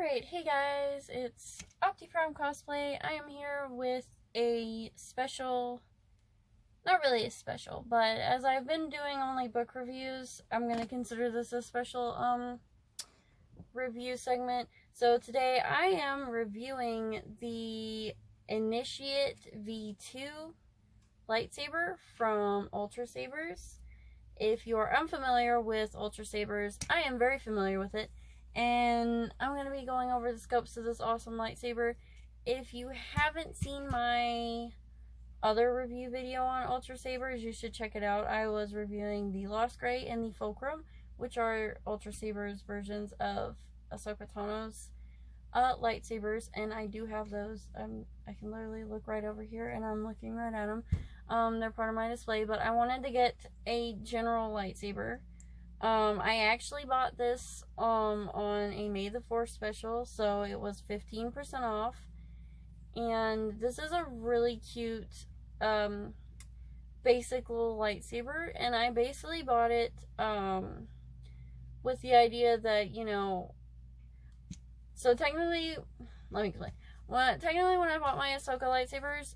Alright, hey guys, it's optiprimecosplay. I am here with a special, not really a special, but as I've been doing only book reviews, I'm going to consider this a special review segment. So today I am reviewing the Initiate V2 lightsaber from Ultra Sabers. If you are unfamiliar with Ultra Sabers, I am very familiar with it. And I'm going to be going over the scopes of this awesome lightsaber. If you haven't seen my other review video on Ultra Sabers, you should check it out. I was reviewing the Lost Gray and the Fulcrum, which are Ultra Sabers versions of Ahsoka Tano's lightsabers, and I do have those. I can literally look right over here, and I'm looking right at them. They're part of my display, but I wanted to get a general lightsaber. I actually bought this on a May the 4th special, so it was 15% off. And this is a really cute basic little lightsaber, and I basically bought it with the idea that, you know, so technically, let me explain. Technically, when I bought my Ahsoka lightsabers,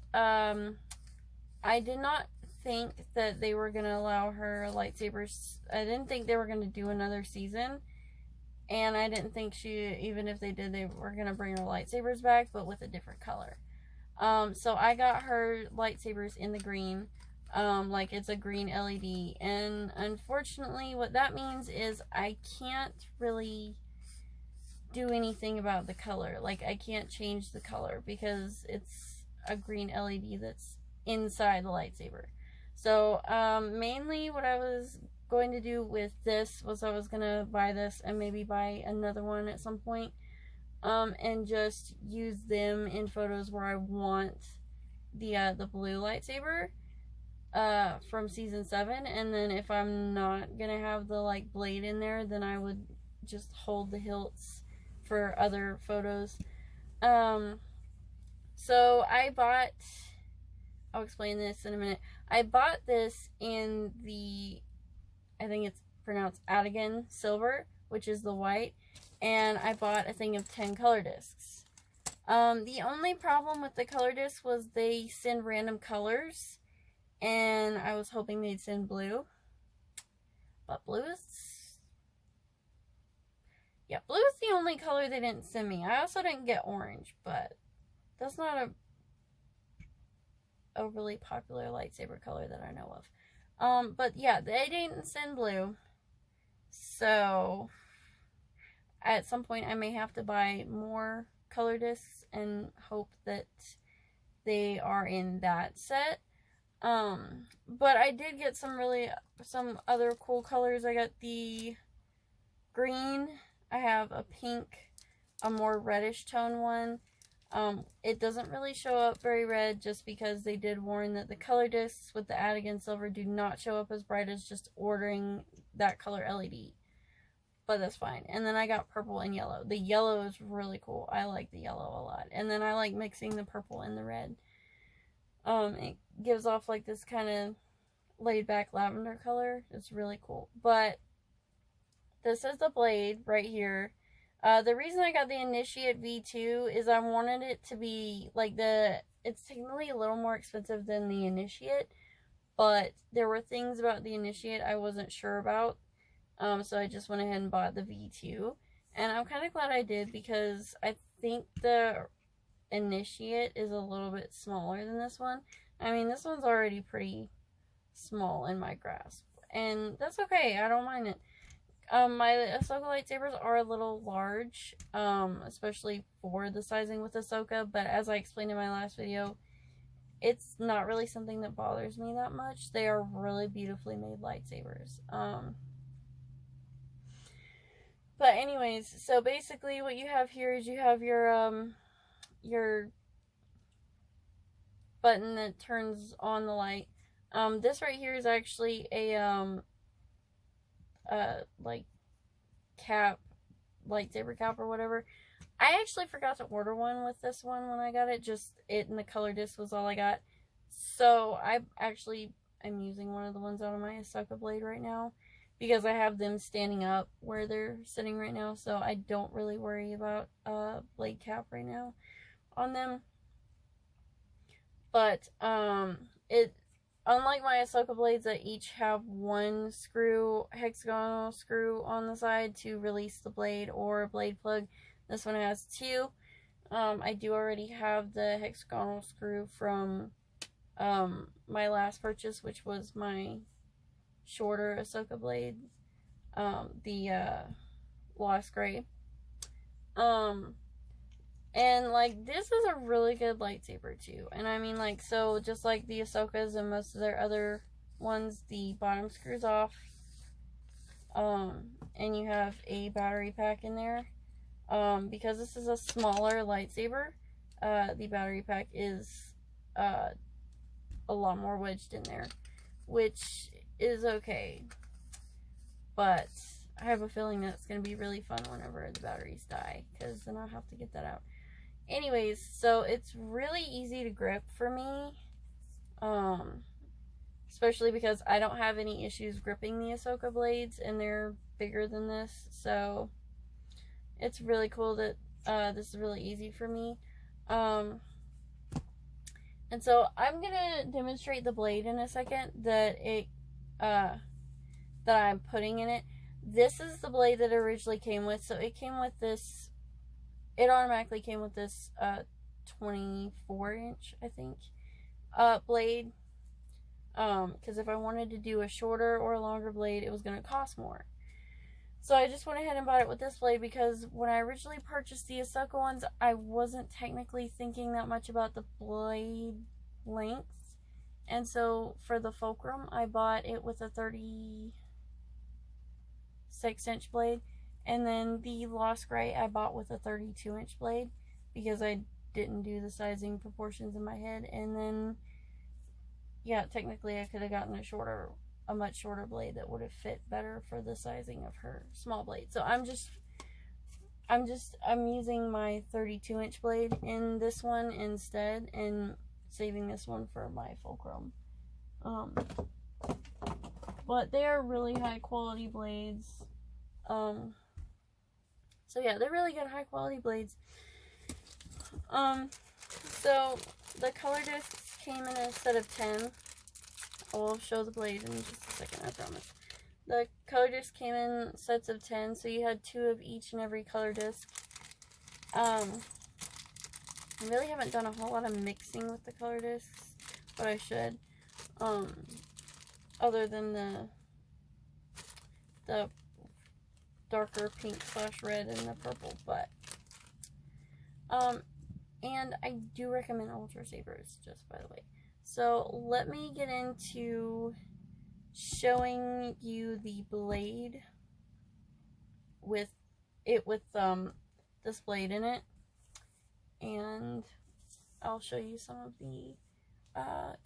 I did not think that they were going to allow her lightsabers. I didn't think they were going to do another season, and I didn't think even if they did, they were going to bring her lightsabers back, but with a different color. So I got her lightsabers in the green, like it's a green LED, and unfortunately what that means is I can't really do anything about the color. Like, I can't change the color because it's a green LED that's inside the lightsaber. So mainly what I was going to do with this was I was gonna buy this and maybe buy another one at some point, and just use them in photos where I want the blue lightsaber from season 7, and then if I'm not gonna have the like blade in there, then I would just hold the hilts for other photos. So I bought, I'll explain this in a minute. I bought this in the, I think it's pronounced Adigan silver, which is the white, and I bought a thing of 10 color discs. The only problem with the color discs was they send random colors, and I was hoping they'd send blue, but blue is the only color they didn't send me. I also didn't get orange, but that's not a overly popular lightsaber color that I know of. But yeah, they didn't send blue, so at some point I may have to buy more color discs and hope that they are in that set. But I did get some other cool colors. I got the green, I have a pink, a more reddish tone one. It doesn't really show up very red just because they did warn that the color discs with the Adigan silver do not show up as bright as just ordering that color LED. But that's fine. And then I got purple and yellow. The yellow is really cool. I like the yellow a lot. And then I like mixing the purple and the red. It gives off like this kind of laid back lavender color. It's really cool. But this is the blade right here. The reason I got the Initiate V2 is I wanted it to be like it's technically a little more expensive than the Initiate, but there were things about the Initiate I wasn't sure about, so I just went ahead and bought the V2, and I'm kind of glad I did because I think the Initiate is a little bit smaller than this one. I mean, this one's already pretty small in my grasp, and that's okay, I don't mind it. My Ahsoka lightsabers are a little large, especially for the sizing with Ahsoka, but as I explained in my last video, it's not really something that bothers me that much. They are really beautifully made lightsabers. But anyways, so basically what you have here is you have your button that turns on the light. This right here is actually a, like cap, lightsaber cap or whatever. I actually forgot to order one with this one when I got it. Just it and the color disc was all I got. So I'm using one of the ones out of my Ahsoka blade right now. because I have them standing up where they're sitting right now, so I don't really worry about blade cap right now on them. But it, unlike my Ahsoka blades that each have one screw, hexagonal screw on the side to release the blade or blade plug, this one has two. I do already have the hexagonal screw from my last purchase, which was my shorter Ahsoka blade, the Lost Gray. And like, this is a really good lightsaber too. And I mean, like, so just like the Ahsokas and most of their other ones, the bottom screws off. And you have a battery pack in there. Because this is a smaller lightsaber, the battery pack is a lot more wedged in there, which is okay. But I have a feeling that's going to be really fun whenever the batteries die, because then I'll have to get that out. Anyways, so it's really easy to grip for me, especially because I don't have any issues gripping the Ahsoka blades, and they're bigger than this, so it's really cool that this is really easy for me. And so I'm gonna demonstrate the blade in a second that I'm putting in it. This is the blade that it originally came with. So it came with this, it automatically came with this 24-inch, I think, blade. Because if I wanted to do a shorter or a longer blade, it was going to cost more. So I just went ahead and bought it with this blade, because when I originally purchased the Ahsoka ones, I wasn't technically thinking that much about the blade length. And so for the fulcrum, I bought it with a 36-inch blade. And then the Lost Gray I bought with a 32-inch blade, because I didn't do the sizing proportions in my head. And then, yeah, technically I could have gotten a much shorter blade that would have fit better for the sizing of her small blade. So I'm using my 32-inch blade in this one instead, and saving this one for my fulcrum. But they are really high quality blades. So yeah, they're really good high quality blades. So the color discs came in a set of 10. I'll show the blade in just a second, I promise. The color disc came in sets of 10, so you had 2 of each and every color disc. I really haven't done a whole lot of mixing with the color discs, but I should. Other than the darker pink / red and the purple, but and I do recommend Ultra Sabers, just by the way. So let me get into showing you the blade with this blade in it, and I'll show you some of the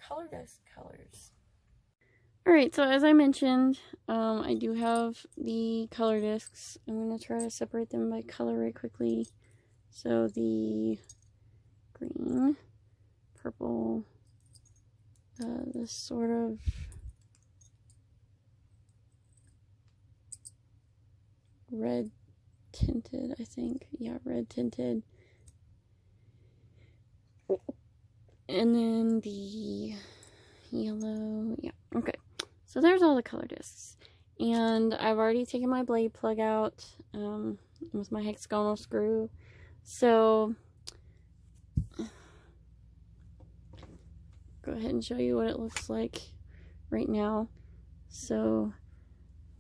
color disc colors. Alright, so as I mentioned, I do have the color discs. I'm going to try to separate them by color right quickly. So the green, purple, this sort of red tinted, I think. Yeah, red tinted. And then the yellow. Yeah, okay. So there's all the color discs. And I've already taken my blade plug out with my hexagonal screw. So go ahead and show you what it looks like right now. So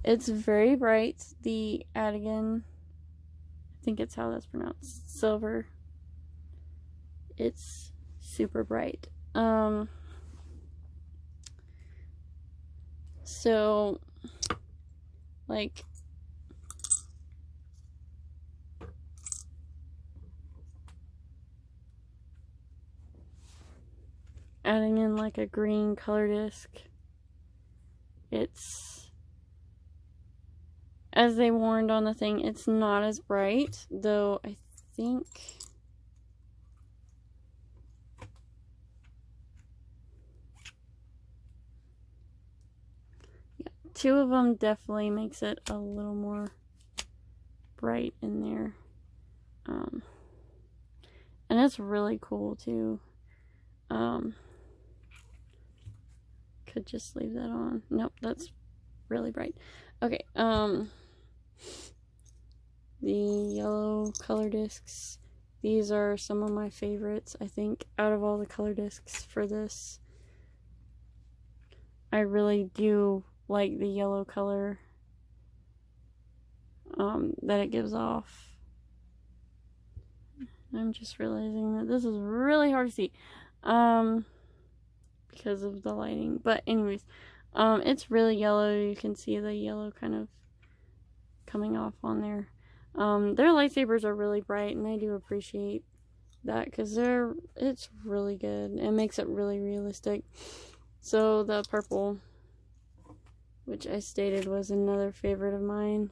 it's very bright. The Adigan, I think it's how that's pronounced, silver. It's super bright. So like, adding in like a green color disc, it's, as they warned on the thing, it's not as bright, though I think, yeah, two of them definitely makes it a little more bright in there. And it's really cool too. Could just leave that on. Nope, that's really bright. Okay, the yellow color discs. These are some of my favorites, I think, out of all the color discs for this. I really do like the yellow color that it gives off. I'm just realizing that this is really hard to see because of the lighting. But anyways, it's really yellow. You can see the yellow kind of coming off on there. Their lightsabers are really bright, and I do appreciate that because it's really good. It makes it really realistic. So the purple, which I stated was another favorite of mine.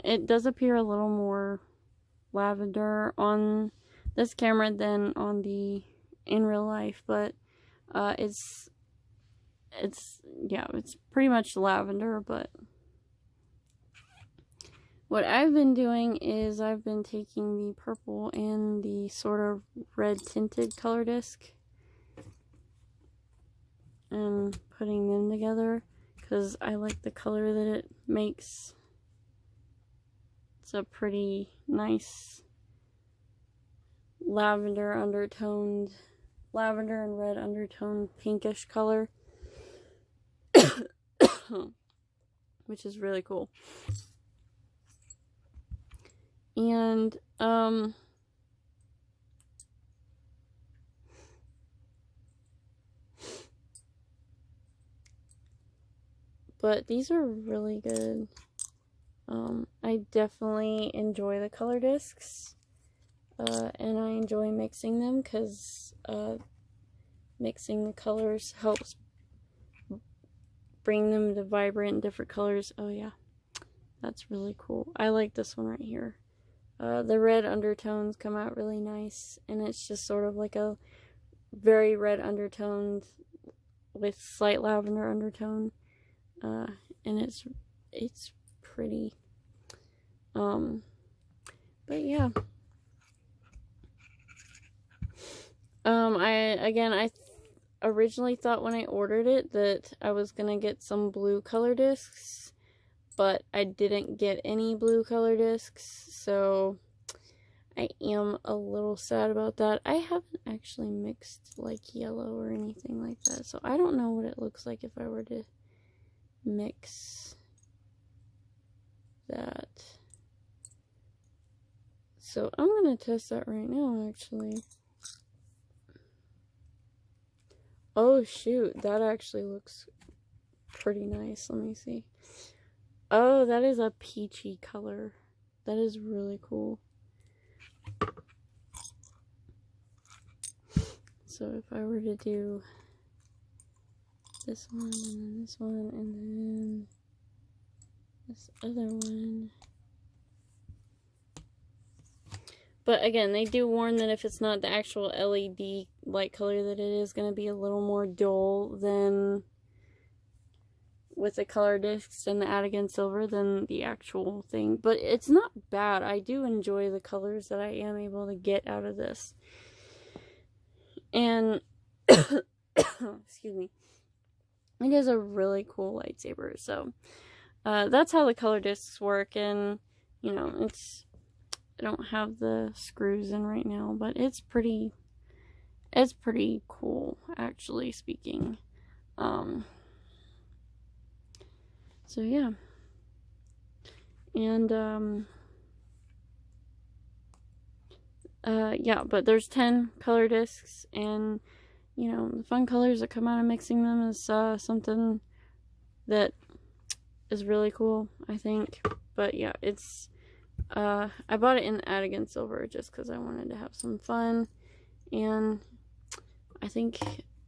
It does appear a little more lavender on this camera than on in real life, but it's pretty much lavender. But what I've been doing is I've been taking the purple and the sort of red tinted color disc and putting them together because I like the color that it makes. It's a pretty nice lavender and red undertoned pinkish color, which is really cool. And but these are really good. I definitely enjoy the color discs, and I enjoy mixing them because mixing the colors helps bring them to vibrant different colors. Oh yeah, that's really cool. I like this one right here. The red undertones come out really nice, and it's just sort of like a very red undertone with slight lavender undertone, and it's pretty. But yeah. I originally thought when I ordered it that I was gonna get some blue color discs, but I didn't get any blue color discs, so I am a little sad about that. I haven't actually mixed like yellow or anything like that, so I don't know what it looks like if I were to mix that. So I'm gonna test that right now, actually. Oh shoot, that actually looks pretty nice. Let me see. Oh, that is a peachy color. That is really cool. So if I were to do this one, and then this one, and then this other one. But again, they do warn that if it's not the actual LED light color, that it is going to be a little more dull than with the color discs and the Adigan silver than the actual thing. But it's not bad. I do enjoy the colors that I am able to get out of this. And, excuse me, it is a really cool lightsaber. So, that's how the color discs work. And, you know, I don't have the screws in right now, but it's pretty cool, actually speaking. So yeah. And, yeah, but there's 10 color discs, and, you know, the fun colors that come out of mixing them is, something that is really cool, I think. But yeah, it's, I bought it in Adigan silver just because I wanted to have some fun, and I think,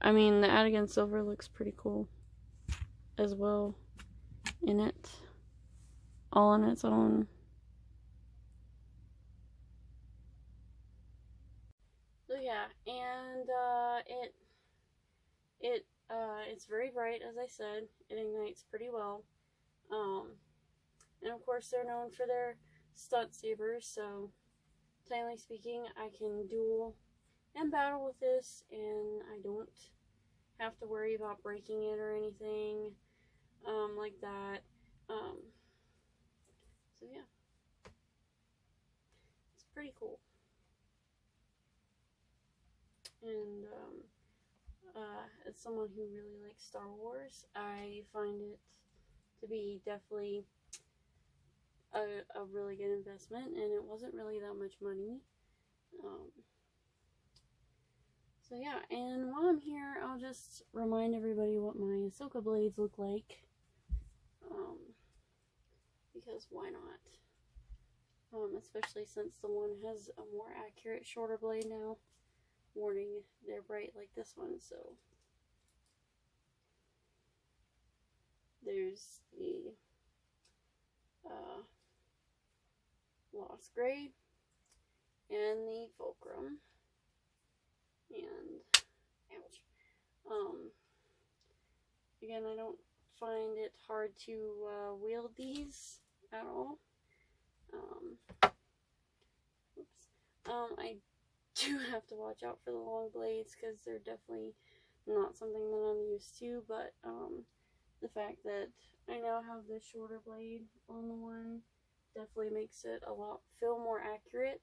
I mean, the Adigan silver looks pretty cool as well in it, all on its own. So yeah, and It's very bright, as I said. It ignites pretty well. And of course they're known for their stunt sabers, so technically speaking, I can duel and battle with this, and I don't have to worry about breaking it or anything like that. So yeah, it's pretty cool. And as someone who really likes Star Wars, I find it to be definitely a really good investment, and it wasn't really that much money. So yeah, and while I'm here, I'll just remind everybody what my Ahsoka blades look like, because why not? Especially since the one has a more accurate, shorter blade now. Warning, they're bright like this one, so there's the Lost Gray and the Fulcrum, and ouch. Again, I don't find it hard to wield these at all. I do have to watch out for the long blades because they're definitely not something that I'm used to, but the fact that I now have the shorter blade on the one definitely makes it feel more accurate.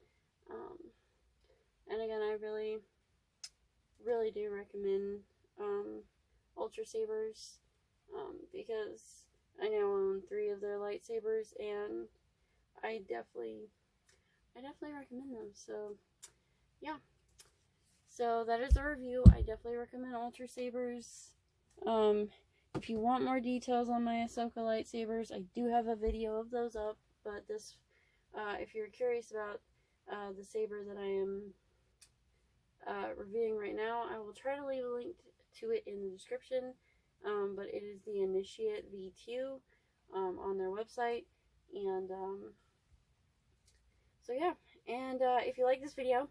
And again, I really do recommend Ultra Sabers, because I now own 3 of their lightsabers, and I definitely recommend them. So yeah, so that is a review. I definitely recommend Ultra Sabers. If you want more details on my Ahsoka lightsabers, I do have a video of those up, but this, if you're curious about the saber that I am reviewing right now, I will try to leave a link to it in the description, but it is the Initiate V2 on their website, and so yeah, and if you like this video,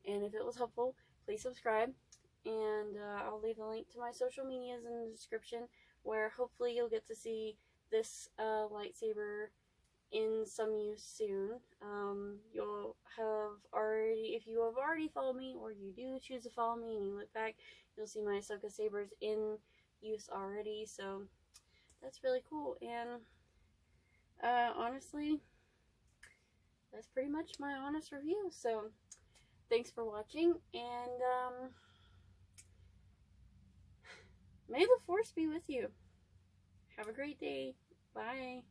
and if it was helpful, please subscribe, and I'll leave a link to my social medias in the description, where hopefully you'll get to see this lightsaber in some use soon. You'll have already, if you have already followed me, or you do choose to follow me and you look back, you'll see my Ahsoka sabers in use already, so that's really cool. And honestly, that's pretty much my honest review. So thanks for watching, and may the Force be with you. Have a great day. Bye.